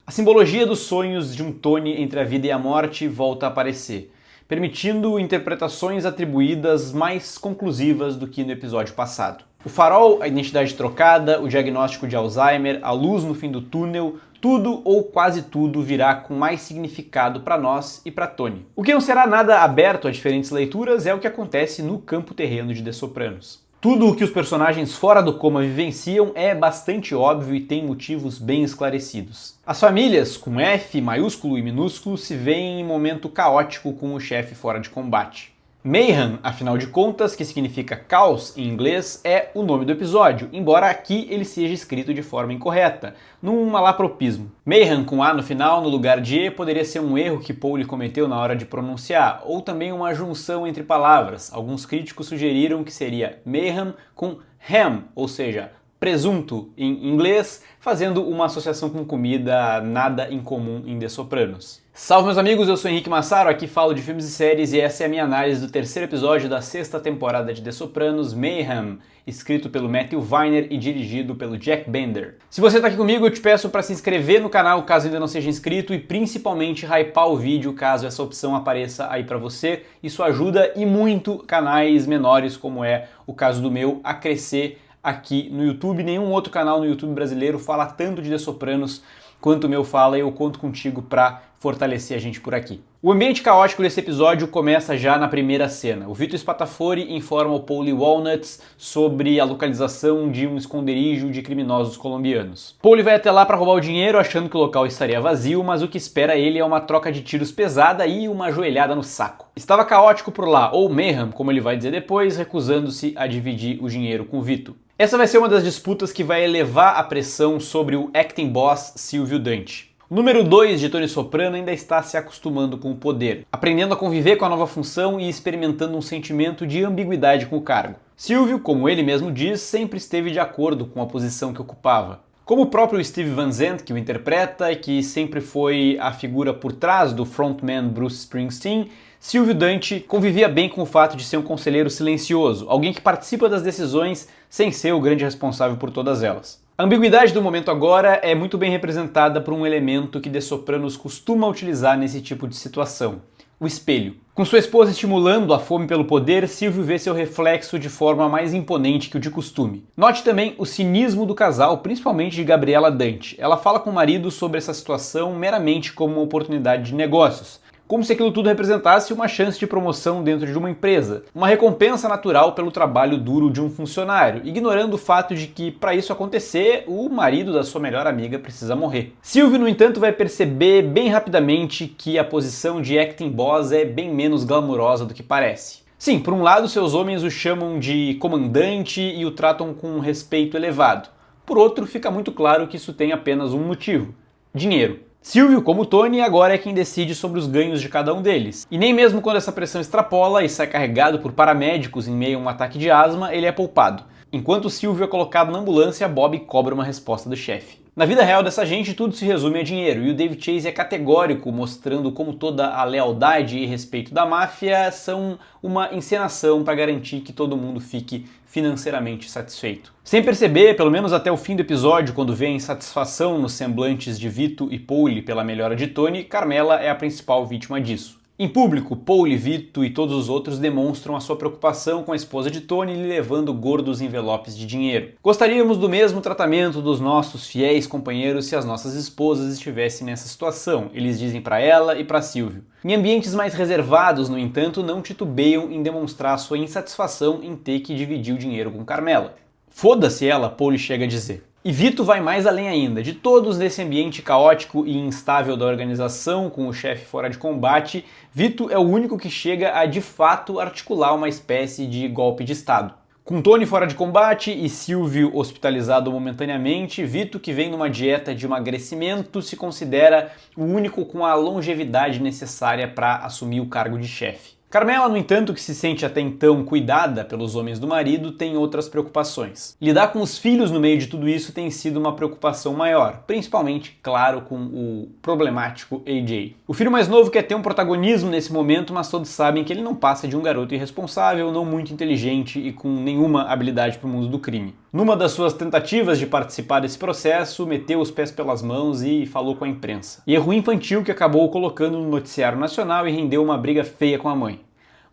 A simbologia dos sonhos de um Tony entre a vida e a morte volta a aparecer, permitindo interpretações atribuídas mais conclusivas do que no episódio passado. O farol, a identidade trocada, o diagnóstico de Alzheimer, a luz no fim do túnel, tudo ou quase tudo virá com mais significado para nós e para Tony. O que não será nada aberto a diferentes leituras é o que acontece no campo terreno de The Sopranos. Tudo o que os personagens fora do coma vivenciam é bastante óbvio e tem motivos bem esclarecidos. As famílias, com F, maiúsculo e minúsculo, se veem em momento caótico com o chefe fora de combate. Mayhem, afinal de contas, que significa caos em inglês, é o nome do episódio, embora aqui ele seja escrito de forma incorreta, num malapropismo. Mayhem com A no final, no lugar de E, poderia ser um erro que Paulie cometeu na hora de pronunciar, ou também uma junção entre palavras. Alguns críticos sugeriram que seria Mayhem com ham, ou seja, presunto em inglês, fazendo uma associação com comida nada incomum em The Sopranos. Salve meus amigos, eu sou Henrique Massaro, aqui falo de filmes e séries e essa é a minha análise do terceiro episódio da sexta temporada de The Sopranos, Mayhem, escrito pelo Matthew Weiner e dirigido pelo Jack Bender. Se você está aqui comigo, eu te peço para se inscrever no canal caso ainda não seja inscrito e principalmente hypar o vídeo caso essa opção apareça aí para você. Isso ajuda e muito canais menores, como é o caso do meu, a crescer aqui no YouTube. Nenhum outro canal no YouTube brasileiro fala tanto de The Sopranos quanto o meu fala e eu conto contigo para fortalecer a gente por aqui. O ambiente caótico desse episódio começa já na primeira cena. O Vito Spatafori informa o Paulie Walnuts sobre a localização de um esconderijo de criminosos colombianos. Paulie vai até lá para roubar o dinheiro achando que o local estaria vazio, mas o que espera ele é uma troca de tiros pesada e uma joelhada no saco. Estava caótico por lá, ou Mayhem, como ele vai dizer depois, recusando-se a dividir o dinheiro com o Vito. Essa vai ser uma das disputas que vai elevar a pressão sobre o acting boss Silvio Dante. O número 2 de Tony Soprano ainda está se acostumando com o poder, aprendendo a conviver com a nova função e experimentando um sentimento de ambiguidade com o cargo. Silvio, como ele mesmo diz, sempre esteve de acordo com a posição que ocupava. Como o próprio Steve Van Zandt, que o interpreta e que sempre foi a figura por trás do frontman Bruce Springsteen, Silvio Dante convivia bem com o fato de ser um conselheiro silencioso, alguém que participa das decisões sem ser o grande responsável por todas elas. A ambiguidade do momento agora é muito bem representada por um elemento que The Sopranos costuma utilizar nesse tipo de situação: o espelho. Com sua esposa estimulando a fome pelo poder, Silvio vê seu reflexo de forma mais imponente que o de costume. Note também o cinismo do casal, principalmente de Gabriela Dante. Ela fala com o marido sobre essa situação meramente como uma oportunidade de negócios, como se aquilo tudo representasse uma chance de promoção dentro de uma empresa, uma recompensa natural pelo trabalho duro de um funcionário, ignorando o fato de que, para isso acontecer, o marido da sua melhor amiga precisa morrer. Silvio, no entanto, vai perceber bem rapidamente que a posição de acting boss é bem menos glamurosa do que parece. Sim, por um lado, seus homens o chamam de comandante e o tratam com um respeito elevado. Por outro, fica muito claro que isso tem apenas um motivo: dinheiro. Silvio, como Tony, agora é quem decide sobre os ganhos de cada um deles. E nem mesmo quando essa pressão extrapola e sai carregado por paramédicos em meio a um ataque de asma, ele é poupado. Enquanto Silvio é colocado na ambulância, Bob cobra uma resposta do chefe. Na vida real dessa gente, tudo se resume a dinheiro, e o David Chase é categórico, mostrando como toda a lealdade e respeito da máfia são uma encenação para garantir que todo mundo fique financeiramente satisfeito. Sem perceber, pelo menos até o fim do episódio, quando vê a insatisfação nos semblantes de Vito e Paulie pela melhora de Tony, Carmela é a principal vítima disso. Em público, Paulie, Vito e todos os outros demonstram a sua preocupação com a esposa de Tony lhe levando gordos envelopes de dinheiro. Gostaríamos do mesmo tratamento dos nossos fiéis companheiros se as nossas esposas estivessem nessa situação, eles dizem para ela e para Silvio. Em ambientes mais reservados, no entanto, não titubeiam em demonstrar sua insatisfação em ter que dividir o dinheiro com Carmela. Foda-se ela, Paulie chega a dizer. E Vito vai mais além ainda. De todos nesse ambiente caótico e instável da organização, com o chefe fora de combate, Vito é o único que chega a de fato articular uma espécie de golpe de estado. Com Tony fora de combate e Silvio hospitalizado momentaneamente, Vito, que vem numa dieta de emagrecimento, se considera o único com a longevidade necessária para assumir o cargo de chefe. Carmela, no entanto, que se sente até então cuidada pelos homens do marido, tem outras preocupações. Lidar com os filhos no meio de tudo isso tem sido uma preocupação maior, principalmente, claro, com o problemático AJ. O filho mais novo quer ter um protagonismo nesse momento, mas todos sabem que ele não passa de um garoto irresponsável, não muito inteligente e com nenhuma habilidade para o mundo do crime. Numa das suas tentativas de participar desse processo, meteu os pés pelas mãos e falou com a imprensa. Erro infantil que acabou o colocando no noticiário nacional e rendeu uma briga feia com a mãe.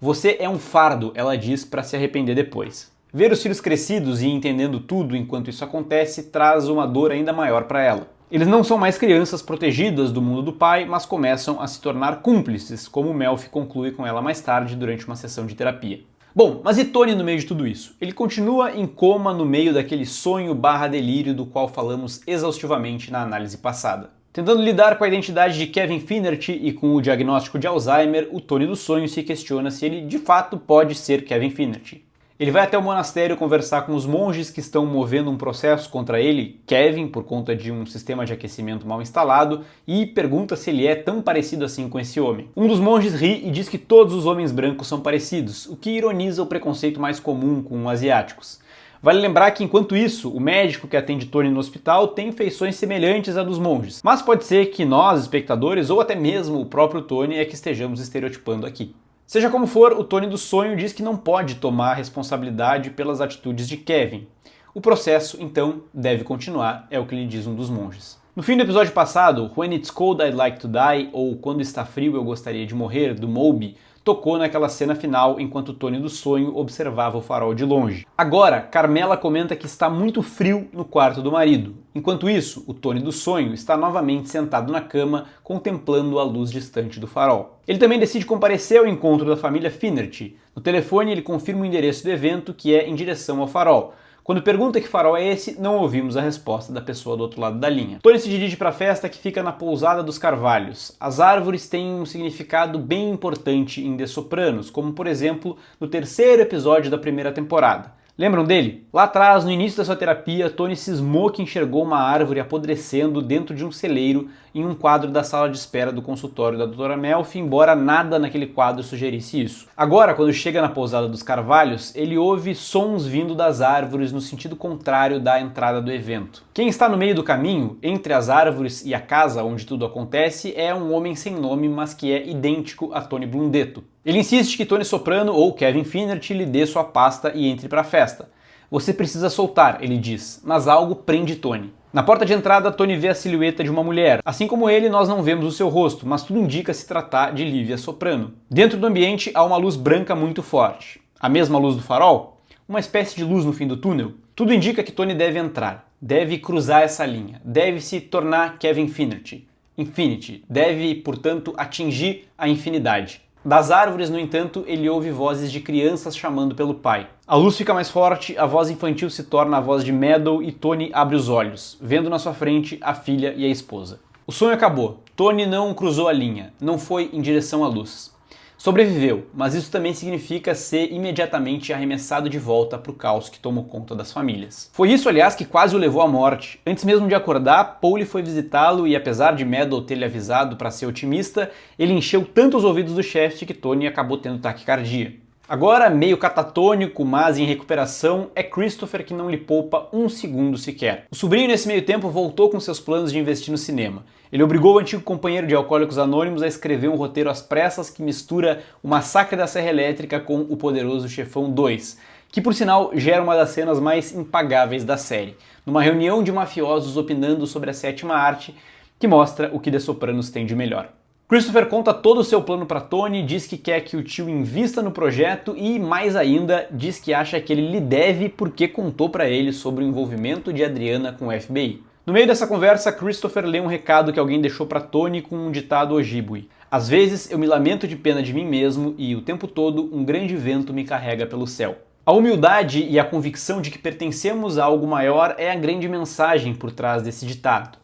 Você é um fardo, ela diz, para se arrepender depois. Ver os filhos crescidos e entendendo tudo enquanto isso acontece traz uma dor ainda maior para ela. Eles não são mais crianças protegidas do mundo do pai, mas começam a se tornar cúmplices, como Melfi conclui com ela mais tarde durante uma sessão de terapia. Bom, mas e Tony no meio de tudo isso? Ele continua em coma no meio daquele sonho/delírio do qual falamos exaustivamente na análise passada. Tentando lidar com a identidade de Kevin Finnerty e com o diagnóstico de Alzheimer, o Tony do sonho se questiona se ele de fato pode ser Kevin Finnerty. Ele vai até o monastério conversar com os monges que estão movendo um processo contra ele, Kevin, por conta de um sistema de aquecimento mal instalado, e pergunta se ele é tão parecido assim com esse homem. Um dos monges ri e diz que todos os homens brancos são parecidos, o que ironiza o preconceito mais comum com asiáticos. Vale lembrar que, enquanto isso, o médico que atende Tony no hospital tem feições semelhantes à dos monges. Mas pode ser que nós, espectadores, ou até mesmo o próprio Tony, é que estejamos estereotipando aqui. Seja como for, o Tony do sonho diz que não pode tomar responsabilidade pelas atitudes de Kevin. O processo, então, deve continuar, é o que lhe diz um dos monges. No fim do episódio passado, When It's Cold I'd Like to Die, ou Quando Está Frio Eu Gostaria de Morrer, do Moby, tocou naquela cena final enquanto Tony do sonho observava o farol de longe. Agora, Carmela comenta que está muito frio no quarto do marido. Enquanto isso, o Tony do sonho está novamente sentado na cama, contemplando a luz distante do farol. Ele também decide comparecer ao encontro da família Finnerty. No telefone, ele confirma o endereço do evento, que é em direção ao farol. Quando pergunta que farol é esse, não ouvimos a resposta da pessoa do outro lado da linha. Tony se dirige para a festa que fica na pousada dos Carvalhos. As árvores têm um significado bem importante em The Sopranos, como por exemplo no terceiro episódio da primeira temporada. Lembram dele? Lá atrás, no início da sua terapia, Tony cismou que enxergou uma árvore apodrecendo dentro de um celeiro em um quadro da sala de espera do consultório da Dra. Melfi, embora nada naquele quadro sugerisse isso. Agora, quando chega na pousada dos Carvalhos, ele ouve sons vindo das árvores no sentido contrário da entrada do evento. Quem está no meio do caminho, entre as árvores e a casa onde tudo acontece, é um homem sem nome, mas que é idêntico a Tony Blundetto. Ele insiste que Tony Soprano ou Kevin Finnerty lhe dê sua pasta e entre para a festa. Você precisa soltar, ele diz, mas algo prende Tony. Na porta de entrada, Tony vê a silhueta de uma mulher. Assim como ele, nós não vemos o seu rosto, mas tudo indica se tratar de Lívia Soprano. Dentro do ambiente há uma luz branca muito forte. A mesma luz do farol? Uma espécie de luz no fim do túnel? Tudo indica que Tony deve entrar, deve cruzar essa linha, deve se tornar Kevin Finnerty. Infinity, deve, portanto, atingir a infinidade. Das árvores, no entanto, ele ouve vozes de crianças chamando pelo pai. A luz fica mais forte, a voz infantil se torna a voz de Meadow e Tony abre os olhos, vendo na sua frente a filha e a esposa. O sonho acabou. Tony não cruzou a linha, não foi em direção à luz. Sobreviveu, mas isso também significa ser imediatamente arremessado de volta para o caos que tomou conta das famílias. Foi isso, aliás, que quase o levou à morte. Antes mesmo de acordar, Paulie foi visitá-lo e, apesar de Meadow ter lhe avisado para ser otimista, ele encheu tanto os ouvidos do chefe que Tony acabou tendo taquicardia. Agora, meio catatônico, mas em recuperação, é Christopher que não lhe poupa um segundo sequer. O sobrinho, nesse meio tempo, voltou com seus planos de investir no cinema. Ele obrigou o antigo companheiro de Alcoólicos Anônimos a escrever um roteiro às pressas que mistura o Massacre da Serra Elétrica com O Poderoso Chefão 2, que por sinal gera uma das cenas mais impagáveis da série, numa reunião de mafiosos opinando sobre a sétima arte, que mostra o que The Sopranos tem de melhor. Christopher conta todo o seu plano para Tony, diz que quer que o tio invista no projeto e, mais ainda, diz que acha que ele lhe deve porque contou para ele sobre o envolvimento de Adriana com o FBI. No meio dessa conversa, Christopher lê um recado que alguém deixou para Tony com um ditado Ojibwe. Às vezes eu me lamento de pena de mim mesmo e o tempo todo um grande vento me carrega pelo céu. A humildade e a convicção de que pertencemos a algo maior é a grande mensagem por trás desse ditado.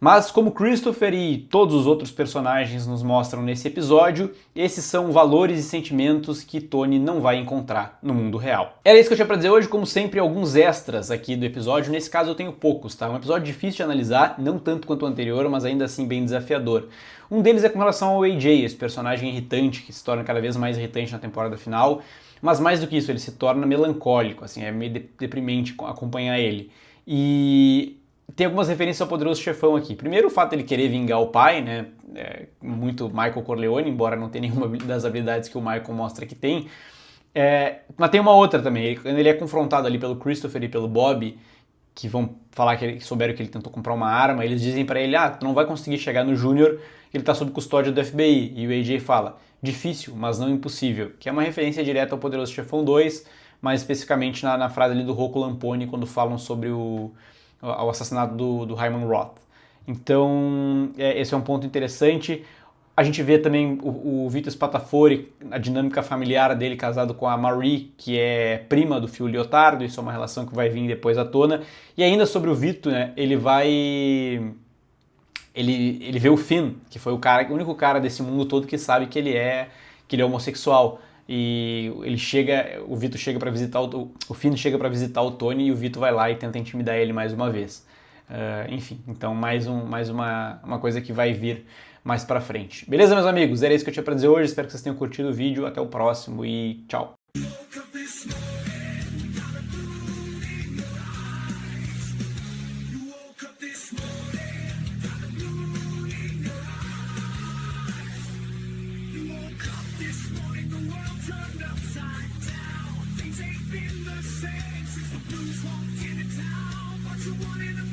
Mas como Christopher e todos os outros personagens nos mostram nesse episódio, esses são valores e sentimentos que Tony não vai encontrar no mundo real. Era isso que eu tinha pra dizer hoje, como sempre, alguns extras aqui do episódio. Nesse caso eu tenho poucos, tá? Um episódio difícil de analisar, não tanto quanto o anterior, mas ainda assim bem desafiador. Um deles é com relação ao AJ, esse personagem irritante que se torna cada vez mais irritante na temporada final. Mas mais do que isso, ele se torna melancólico, assim, é meio deprimente acompanhar ele. E tem algumas referências ao Poderoso Chefão aqui. Primeiro, o fato de ele querer vingar o pai, né? Muito Michael Corleone, embora não tenha nenhuma das habilidades que o Michael mostra que tem. Mas tem uma outra também. Quando ele é confrontado ali pelo Christopher e pelo Bob, que vão falar que souberam que ele tentou comprar uma arma, eles dizem pra ele, tu não vai conseguir chegar no Júnior, ele tá sob custódia do FBI. E o AJ fala, difícil, mas não impossível. Que é uma referência direta ao Poderoso Chefão 2, mais especificamente na frase ali do Rocco Lampone, quando falam sobre o assassinato do Hyman Roth. Então, esse é um ponto interessante. A gente vê também o Vitor Spatafori, a dinâmica familiar dele casado com a Marie, que é prima do Phil Leotardo, isso é uma relação que vai vir depois à tona. E ainda sobre o Vitor, né, ele vê o Finn, que foi o único cara desse mundo todo que sabe que ele é homossexual. E o Vitor chega para visitar o Finn chega para visitar o Tony e o Vitor vai lá e tenta intimidar ele mais uma vez. Enfim, então mais uma coisa que vai vir mais pra frente. Beleza, meus amigos? Era isso que eu tinha pra dizer hoje. Espero que vocês tenham curtido o vídeo. Até o próximo e tchau. Things ain't been the same since the blues walked into town. But you wanted to